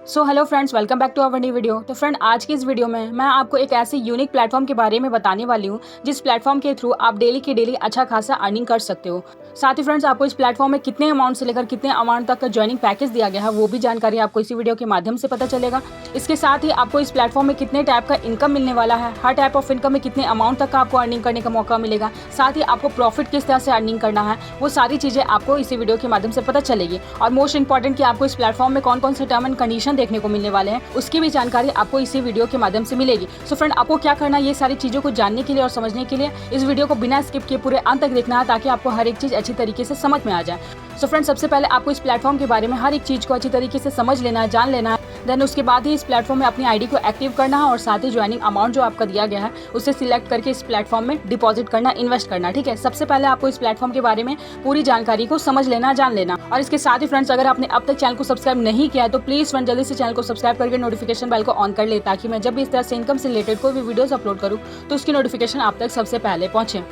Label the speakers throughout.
Speaker 1: So hello friends, welcome back to our new video. तो friend, आज की इस वीडियो में मैं आपको एक ऐसे यूनिक प्लेटफॉर्म के बारे में बताने वाली हूँ जिस प्लेटफॉर्म के थ्रू आप डेली की डेली अच्छा खासा अर्निंग कर सकते हो। साथ ही फ्रेंड्स, आपको इस प्लेटफॉर्म में कितने अमाउंट से लेकर कितने अमाउंट तक का ज्वाइनिंग पैकेज दिया गया है वो भी जानकारी आपको इसी वीडियो के माध्यम से पता चलेगा। इसके साथ ही आपको इस प्लेटफॉर्म में कितने टाइप का इनकम मिलने वाला है, हर टाइप ऑफ इनकम में कितने अमाउंट तक का आपको अर्निंग करने का मौका मिलेगा, साथ ही आपको प्रॉफिट किस तरह से अर्निंग करना है, वो सारी चीज़ें आपको इसी वीडियो के माध्यम से पता चलेगी। और मोस्ट इंपॉर्टेंट कि आपको इस प्लेटफॉर्म में कौन कौन से टर्म एंड कंडीशन देखने को मिलने वाले हैं उसकी भी जानकारी आपको इसी वीडियो के माध्यम से मिलेगी। सो फ्रेंड, आपको क्या करना है, ये सारी चीज़ों को जानने के लिए और समझने के लिए इस वीडियो को बिना स्किप किए पूरे अंत तक देखना है ताकि आपको हर एक चीज़ अच्छी तरीके से समझ में आ जाए। सो फ्रेंड, सबसे पहले आपको इस प्लेटफॉर्म के बारे में हर एक चीज़ को अच्छी तरीके से समझ लेना है, जान लेना है। देन उसके बाद ही इस प्लेटफॉर्म में अपनी आईडी को एक्टिव करना है और साथ ही ज्वाइनिंग अमाउंट जो आपका दिया गया है उसे सिलेक्ट करके इस प्लेटफॉर्म में डिपॉजिट करना, इन्वेस्ट करना। ठीक है, सबसे पहले आपको इस प्लेटफॉर्म के बारे में पूरी जानकारी को समझ लेना, जान लेना। और इसके साथ ही फ्रेंड्स, अगर आपने अब तक चैनल को सब्सक्राइब नहीं किया है तो प्लीज़ फ्रेंड जल्दी से चैनल को सब्सक्राइब करके नोटिफिकेशन बेल को ऑन कर ले ताकि मैं जब भी इस तरह से इनकम से रिलेटेड कोई भी वीडियोस अपलोड करूँ तो उसकी नोटिफिकेशन आप तक सबसे पहले पहुँचे।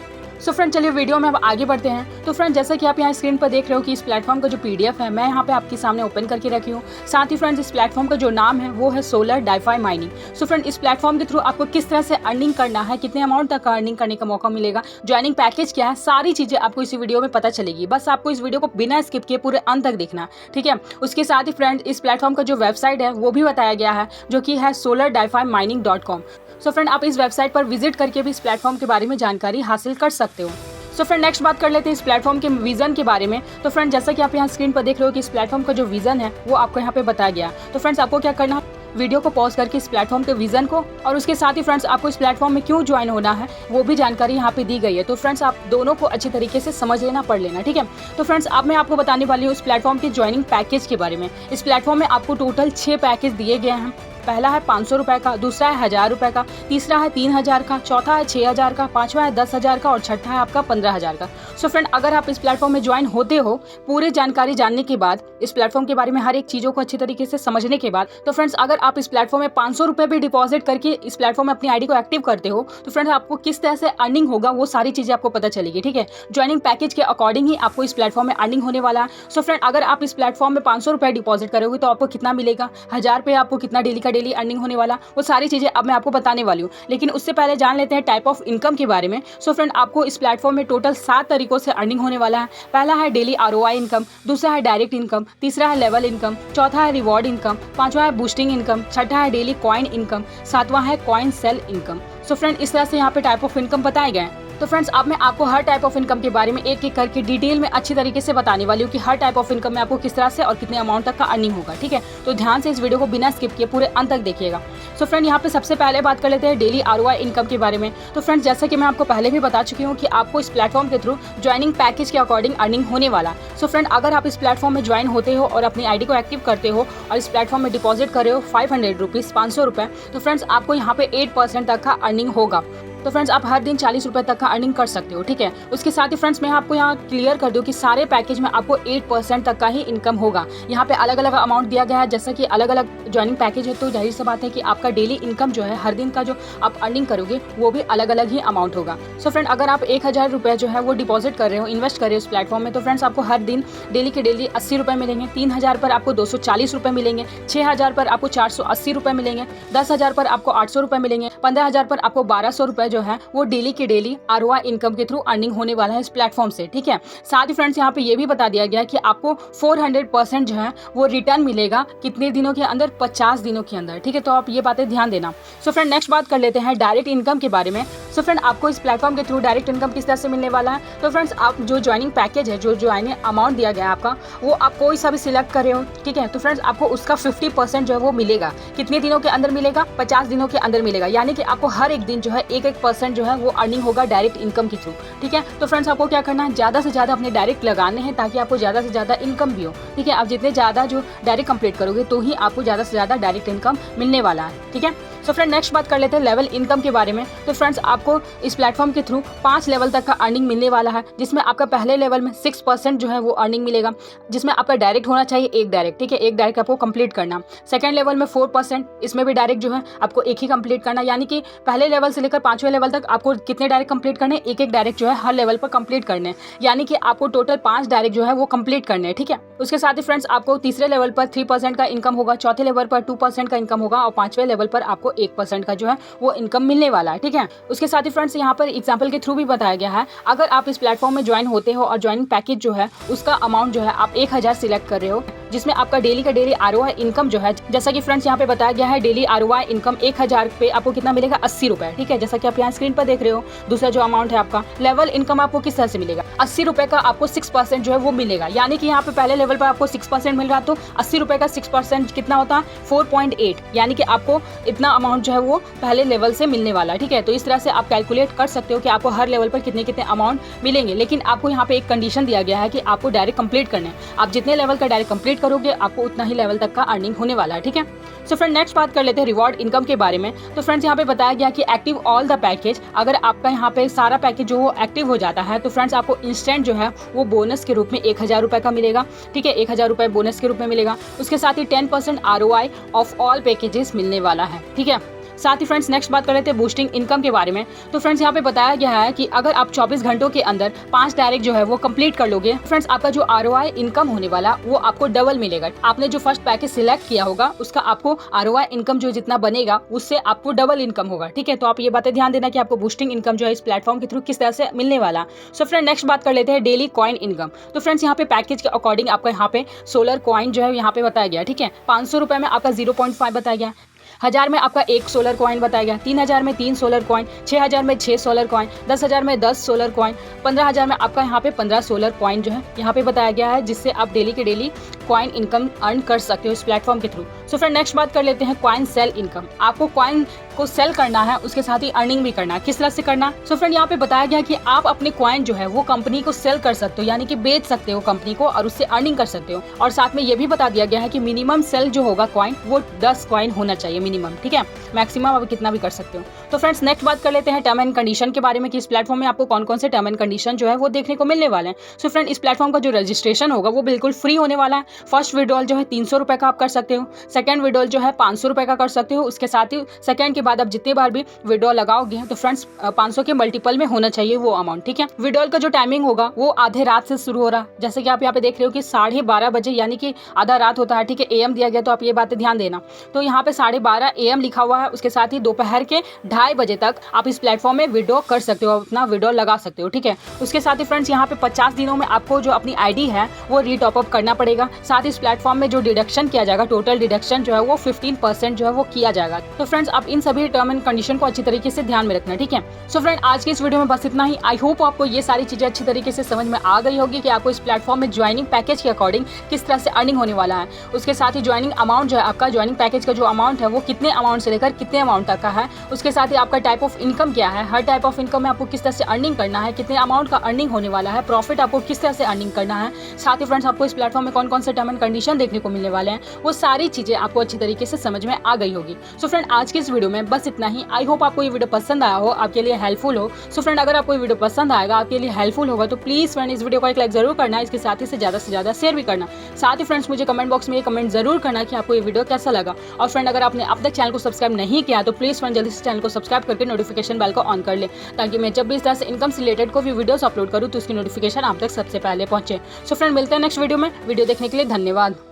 Speaker 1: सो फ्रेंड, चलिए वीडियो में अब आगे बढ़ते हैं। तो फ्रेंड, जैसा कि आप यहाँ स्क्रीन पर देख रहे हो कि इस प्लेटफॉर्म का जो पीडीएफ है मैं यहाँ पे आपके सामने ओपन करके रखी हूँ। साथ ही फ्रेंड्स, इस प्लेटफॉर्म का जो नाम है वो है सोलर डाईफाई माइनिंग। सो फ्रेंड, इस प्लेटफॉर्म के थ्रू आपको किस तरह से अर्निंग करना है, कितने अमाउंट तक अर्निंग करने का मौका मिलेगा, ज्वाइनिंग पैकेज क्या है, सारी चीज़ें आपको इसी वीडियो में पता चलेगी। बस आपको इस वीडियो को बिना स्किप किए पूरे अंत तक देखना, ठीक है। उसके साथ ही फ्रेंड, इस प्लेटफॉर्म का जो वेबसाइट है वो भी बताया गया है जो कि है solardifymining.com। सो फ्रेंड, आप इस वेबसाइट पर विजिट करके भी इस प्लेटफॉर्म के बारे में जानकारी हासिल कर सकते हो। सो फ्रेंड, नेक्स्ट बात कर लेते हैं इस प्लेटफॉर्म के विजन के बारे में। तो फ्रेंड, जैसा कि आप यहाँ स्क्रीन पर देख रहे हो कि इस प्लेटफॉर्म का जो विजन है वो आपको यहाँ पे बताया गया। तो फ्रेंड्स, आपको क्या करना है, वीडियो को पॉज करके इस प्लेटफॉर्म के विजन को और उसके साथ ही फ्रेंड्स आपको इस प्लेटफॉर्म में क्यों ज्वाइन होना है वो भी जानकारी यहाँ पे दी गई है। तो फ्रेंड्स, आप दोनों को अच्छी तरीके से समझ लेना, पढ़ लेना, ठीक है। तो फ्रेंड्स, अब मैं आपको बताने वाली हूँ इस प्लेटफॉर्म के ज्वाइनिंग पैकेज के बारे में। इस प्लेटफॉर्म में आपको टोटल 6 पैकेज दिए गए हैं। पहला है 500 रुपये का, दूसरा है 1000 रुपये का, तीसरा है 3000 का, चौथा है 6000 का, पांचवा है 10,000 का और छठा है आपका 15,000 का। सो फ्रेंड, अगर आप इस प्लेटफॉर्म में ज्वाइन होते हो, पूरी जानकारी जानने के बाद, इस प्लेटफॉर्म के बारे में हर एक चीज़ों को अच्छी तरीके से समझने के बाद, तो फ्रेंड्स अगर आप इस प्लेटफॉर्म में 500 रुपये भी डिपॉजिट करके इस प्लेटफॉर्म में अपनी आईडी को एक्टिव करते हो तो फ्रेंड्स आपको किस तरह से अर्निंग होगा वो सारी चीज़ें आपको पता चलेगी, ठीक है। ज्वाइनिंग पैकेज के अकॉर्डिंग ही आपको इस प्लेटफॉर्म में अर्निंग होने वाला है। सो फ्रेंड, अगर आप इस प्लेटफॉर्म में 500 रुपये डिपॉजिट करोगे तो आपको कितना मिलेगा, 1000 पे आपको कितना डेली का डेली अर्निंग होने वाला, वो सारी चीज़ें अब मैं आपको बताने वाली हूँ। लेकिन उससे पहले जान लेते हैं टाइप ऑफ इनकम के बारे में। सो फ्रेंड, आपको इस प्लेटफॉर्म में टोटल 7 तरीकों से अर्निंग होने वाला है। पहला है डेली आरओआई इनकम, दूसरा है डायरेक्ट इनकम, तीसरा है लेवल इनकम, चौथा है रिवॉर्ड इनकम, पांचवा है बूस्टिंग इनकम, छठा है डेली कॉइन इनकम, सातवां है coin sale income. So friend, इस तरह से यहाँ पे टाइप ऑफ इनकम बताए गए हैं। तो फ्रेंड्स, अब मैं आपको हर टाइप ऑफ इनकम के बारे में एक एक करके डिटेल में अच्छी तरीके से बताने वाली हूँ कि हर टाइप ऑफ इनकम में आपको किस तरह से और कितने अमाउंट तक का अर्निंग होगा, ठीक है। तो ध्यान से इस वीडियो को बिना स्किप किए पूरे अंत तक देखिएगा। सो फ्रेंड, यहाँ पे सबसे पहले बात कर लेते हैं डेली आरओआई इनकम के बारे में। तो फ्रेंड्स, जैसा कि मैं आपको पहले भी बता चुकी हूँ कि आपको इस प्लेटफॉर्म के थ्रू ज्वाइनिंग पैकेज के अकॉर्डिंग अर्निंग होने वाला। सो फ्रेंड, अगर आप इस प्लेटफॉर्म में ज्वाइन होते हो और अपनी आईडी को एक्टिव करते हो और इस प्लेटफॉर्म में डिपॉजिट कर रहे हो 500 रुपीज़, 500 रुपये, तो फ्रेंड्स आपको यहाँ पे 8% तक का अर्निंग होगा। तो फ्रेंड्स, आप हर दिन 40 रुपये तक का अर्निंग कर सकते हो, ठीक है। उसके साथ ही फ्रेंड्स, मैं आपको यहाँ क्लियर कर दूँ कि सारे पैकेज में आपको 8% तक का ही इनकम होगा। यहाँ पे अलग अलग अमाउंट दिया गया है, जैसा कि अलग अलग ज्वाइनिंग पैकेज है तो जाहिर सी बात है कि आपका डेली इनकम जो है, हर दिन का जो आप अर्निंग करोगे वो भी अलग अलग ही अमाउंट होगा। सो फ्रेंड, अगर आप 1000 रुपये जो है वो डिपॉजिट कर रहे हो, इन्वेस्ट कर रहे हो इस प्लेटफॉर्म में, तो फ्रेंड्स आपको हर दिन डेली के डेली 80 रुपये मिलेंगे। 3000 पर आपको 240 रुपये मिलेंगे, 6000 पर आपको 480 रुपये मिलेंगे, 10,000 पर आपको 800 रुपये मिलेंगे, 15,000 पर आपको 1200 रुपये जो है वो डेली के डेली आरओआई इनकम के थ्रू अर्निंग होने वाला है इस प्लेटफॉर्म से, ठीक है। साथ ही फ्रेंड्स, यहाँ पे ये भी बता दिया गया कि आपको 400% जो है वो रिटर्न मिलेगा कितने दिनों के अंदर, 50 दिनों के अंदर, ठीक है। तो आप ये बातें ध्यान देना। सो फ्रेंड, नेक्स्ट बात कर लेते हैं डायरेक्ट इनकम के बारे में। सो फ्रेंड, आपको इस प्लेटफॉर्म के थ्रू डायरेक्ट इनकम किस तरह से मिलने वाला है। तो फ्रेंड्स, आप जो ज्वाइनिंग पैकेज है, जो ज्वाइनिंग अमाउंट दिया गया है आपका, वो आप कोई सा भी सिलेक्ट कर रहे हो, ठीक है। तो फ्रेंड्स, आपको उसका 50% जो है वो मिलेगा। कितने दिनों के अंदर मिलेगा, 50 दिनों के अंदर मिलेगा। यानी कि आपको हर एक दिन जो है 1% जो है वो अर्निंग होगा डायरेक्ट इनकम के थ्रू, ठीक है। तो फ्रेंड्स, आपको क्या करना है, ज़्यादा से ज़्यादा अपने डायरेक्ट लगाने हैं ताकि आपको ज़्यादा से ज़्यादा इनकम भी हो, ठीक है। आप जितने ज़्यादा जो डायरेक्ट कंप्लीट करोगे तो ही आपको ज़्यादा से ज़्यादा डायरेक्ट इनकम मिलने वाला है, ठीक है। सो फ्रेंड नेक्स्ट बात कर लेते हैं लेवल इनकम के बारे में। तो फ्रेंड्स आपको इस प्लेटफॉर्म के थ्रू 5 लेवल तक का अर्निंग मिलने वाला है, जिसमें आपका पहले लेवल में 6% जो है वो अर्निंग मिलेगा, जिसमें आपका डायरेक्ट होना चाहिए एक डायरेक्ट, ठीक है, एक डायरेक्ट आपको कंप्लीट करना। सेकंड लेवल में 4%, इसमें भी डायरेक्ट जो है आपको एक ही कंप्लीट करना, यानी कि पहले लेवल से लेकर 5वें लेवल तक आपको कितने डायरेक्ट कंप्लीट करने, एक एक डायरेक्ट जो है हर लेवल पर कंप्लीट करने, यानी कि आपको टोटल 5 डायरेक्ट जो है वो कंप्लीट करने हैं, ठीक है। उसके साथ ही फ्रेंड्स आपको तीसरे लेवल पर 3% का इनकम होगा, चौथे लेवल पर 2% का इनकम होगा और 5वें लेवल पर आपको 1% का जो है वो इनकम मिलने वाला है, ठीक है। उसके साथ ही फ्रेंड्स यहाँ पर एग्जांपल के थ्रू भी बताया गया है, अगर आप इस प्लेटफॉर्म में ज्वाइन होते हो और ज्वाइनिंग पैकेज जो है उसका अमाउंट जो है आप 1000 सिलेक्ट कर रहे हो, जिसमें आपका डेली का डेली आरओआई इनकम जो है, जैसा कि फ्रेंड्स यहाँ पे बताया गया है, डेली आरओआई इनकम 1000 पे आपको कितना मिलेगा, 80 रुपए, ठीक है, जैसा कि आप यहाँ स्क्रीन पर देख रहे हो। दूसरा जो अमाउंट है आपका लेवल इनकम आपको किस तरह से मिलेगा, 80 रुपए का आपको 6% जो है वो मिलेगा, यानी कि यहाँ पे पहले लेवल पर आपको 6% मिल रहा, तो 80 रुपए का 6% कितना होता है, 4.8, यानी कि आपको इतना अमाउंट जो है वो पहले लेवल से मिलने वाला है, ठीक है। तो इस तरह से आप कैलकुलेट कर सकते हो कि आपको हर लेवल पर कितने कितने अमाउंट मिलेंगे, लेकिन आपको यहाँ पे एक कंडीशन दिया गया है कि आपको डायरेक्ट कंप्लीट करना है, आप जितने लेवल का डायरेक्ट कंप्लीट करोगे आपको उतना ही लेवल तक का अर्निंग होने वाला है, ठीक है। सो फ्रेंड नेक्स्ट बात कर लेते हैं रिवॉर्ड इनकम के बारे में। तो फ्रेंड्स यहाँ पे बताया गया कि एक्टिव ऑल द पैकेज, अगर आपका यहाँ पे सारा पैकेज जो वो एक्टिव हो जाता है तो फ्रेंड्स आपको इंस्टेंट जो है वो बोनस के रूप में 1000 रुपए का मिलेगा, ठीक है, 1000 रुपए बोनस के रूप में मिलेगा। उसके साथ ही 10% आरओआई ऑफ ऑल पैकेजेस मिलने वाला है, ठीक है। साथ ही फ्रेंड्स नेक्स्ट बात कर लेते हैं बूस्टिंग इनकम के बारे में। तो फ्रेंड्स यहाँ पे बताया गया है कि अगर आप 24 घंटों के अंदर 5 डायरेक्ट जो है वो कंप्लीट कर लोगे, फ्रेंड्स आपका जो आरओआई इनकम होने वाला वो आपको डबल मिलेगा। आपने जो फर्स्ट पैकेज सिलेक्ट किया होगा उसका आपको आरओआई इनकम जो जितना बनेगा उससे आपको डबल इनकम होगा, ठीक है। तो आप ये बातें ध्यान देना कि आपको बूस्टिंग इनकम जो है इस प्लेटफॉर्म के थ्रू किस तरह से मिलने वाला। सो फ्रेंड नेक्स्ट बात कर लेते हैं डेली कॉइन इनकम। तो फ्रेंड्स यहाँ पे पैकेज के अकॉर्डिंग आपका यहाँ पे सोलर कॉइन जो है यहाँ पे बताया गया, ठीक है। 500 रुपए में आपका 0.5 बताया गया, 1000 में आपका 1 सोलर कॉइन बताया गया, 3000 में 3 सोलर कॉइन, 6000 में 6 सोलर कॉइन, 10,000 में 10 सोलर कॉइन, 15,000 में आपका यहाँ पे 15 सोलर कॉइन जो है यहाँ पे बताया गया है, जिससे आप डेली के डेली कॉइन इनकम अर्न कर सकते हो इस प्लेटफॉर्म के थ्रू। सो फ्रेंड नेक्स्ट बात कर लेते हैं कॉइन सेल इनकम। आपको कॉइन को सेल करना है, उसके साथ ही अर्निंग भी करना है, किस तरह से करना। सो फ्रेंड यहाँ पे बताया गया कि आप अपने कॉइन जो है वो कंपनी को सेल कर सकते हो, यानी कि बेच सकते हो कंपनी को और उससे अर्निंग कर सकते हो। और साथ में ये भी बता दिया गया है कि मिनिमम सेल जो होगा कॉइन वो 10 कॉइन होना चाहिए मिनिमम, ठीक है, मैक्सिमम आप कितना भी कर सकते हो। तो फ्रेंड्स नेक्स्ट बात कर लेते हैं टर्म एंड कंडीशन के बारे में कि इस प्लेटफॉर्म में आपको कौन कौन से टर्म एंड कंडीशन जो है वो देखने को मिलने वाले हैं। सो फ्रेंड इस प्लेटफॉर्म का जो रजिस्ट्रेशन होगा वो बिल्कुल फ्री होने वाला है। फर्स्ट विड्रॉल जो है 300 रुपए का आप कर सकते हो, सेकंड विड्रॉल जो है 500 रुपए का कर सकते हो। उसके साथ ही सेकंड के बाद आप जितने बार भी विड्रॉल लगाओगे तो फ्रेंड्स 500 के मल्टीपल में होना चाहिए वो अमाउंट, ठीक है। विड्रॉल का जो टाइमिंग होगा वो आधे रात से शुरू हो रहा है, जैसे कि आप यहाँ पे देख रहे हो कि 12:30 बजे, यानी कि आधा रात होता है, ठीक है, AM दिया गया, तो आप ये बातें ध्यान देना। तो यहाँ पे 12:30 AM लिखा हुआ है। उसके साथ ही दोपहर के 2:30 बजे तक आप इस प्लेटफॉर्म में विड्रॉ कर सकते हो, अपना विड्रॉ लगा सकते हो, ठीक है। उसके साथ ही फ्रेंड्स यहाँ पे 50 दिनों में आपको जो अपनी ID है वो रीटॉप अप करना पड़ेगा। साथ ही इस प्लेटफॉर्म में जो डिडक्शन किया जाएगा, टोटल डिडक्शन जो है वो 15% जो है वो किया जाएगा। तो फ्रेंड्स आप इन सभी टर्म एंड कंडीशन को अच्छी तरीके से ध्यान में रखना, ठीक है। सो फ्रेंड आज की इस वीडियो में बस इतना ही। आई होप आपको ये सारी चीजें अच्छी तरीके से समझ में आ गई होगी कि आपको इस प्लेटफॉर्म में ज्वाइनिंग पैकेज के अकॉर्डिंग किस तरह से अर्निंग होने वाला है। उसके साथ ही ज्वाइनिंग अमाउंट जो है, आपका ज्वाइनिंग पैकेज का जो अमाउंट है वो कितने अमाउंट से लेकर कितने अमाउंट तक का है। उसके साथ ही आपका टाइप ऑफ इनकम क्या है, हर टाइप ऑफ इनकम में आपको किस तरह से अर्निंग करना है, कितने अमाउंट का अर्निंग होने वाला है, प्रॉफिट आपको किस तरह से अर्निंग करना है। साथ ही फ्रेंड्स आपको इस प्लेटफॉर्म में कौन कौन से टर्म एंड कंडीशन देखने को मिलने वाले हैं, वो सारी चीजें आपको अच्छी तरीके से समझ में आ गई होगी। सो फ्रेंड आज की इस वीडियो में बस इतना ही। आई होप आपको ये वीडियो पसंद आया हो, आपके लिए हेल्पफुल हो। सो फ्रेंड अगर आपको ये वीडियो पसंद आएगा, आपके लिए हेल्पफुल होगा, तो प्लीज फ्रेंड इस वीडियो को एक लाइक जरूर करना, इसके साथ ही से ज्यादा शेयर भी करना। साथ ही फ्रेंड्स मुझे कमेंट बॉक्स में ये कमेंट जरूर करना कि आपको ये वीडियो कैसा लगा। और फ्रेंड अगर आपने अब तक चैनल को सब्सक्राइब नहीं किया तो प्लीज फ्रेंड जल्दी से चैनल को सब्सक्राइब करके नोटिफिकेशन बेल को ऑन कर ले, ताकि मैं जब भी इस तरह से इनकम से रिलेटेड कोई भी वीडियोस अपलोड करूँ तो उसकी नोटिफिकेशन आप तक सबसे पहले पहुंचे। सो फ्रेंड मिलते हैं नेक्स्ट वीडियो में। वीडियो देखने के लिए धन्यवाद।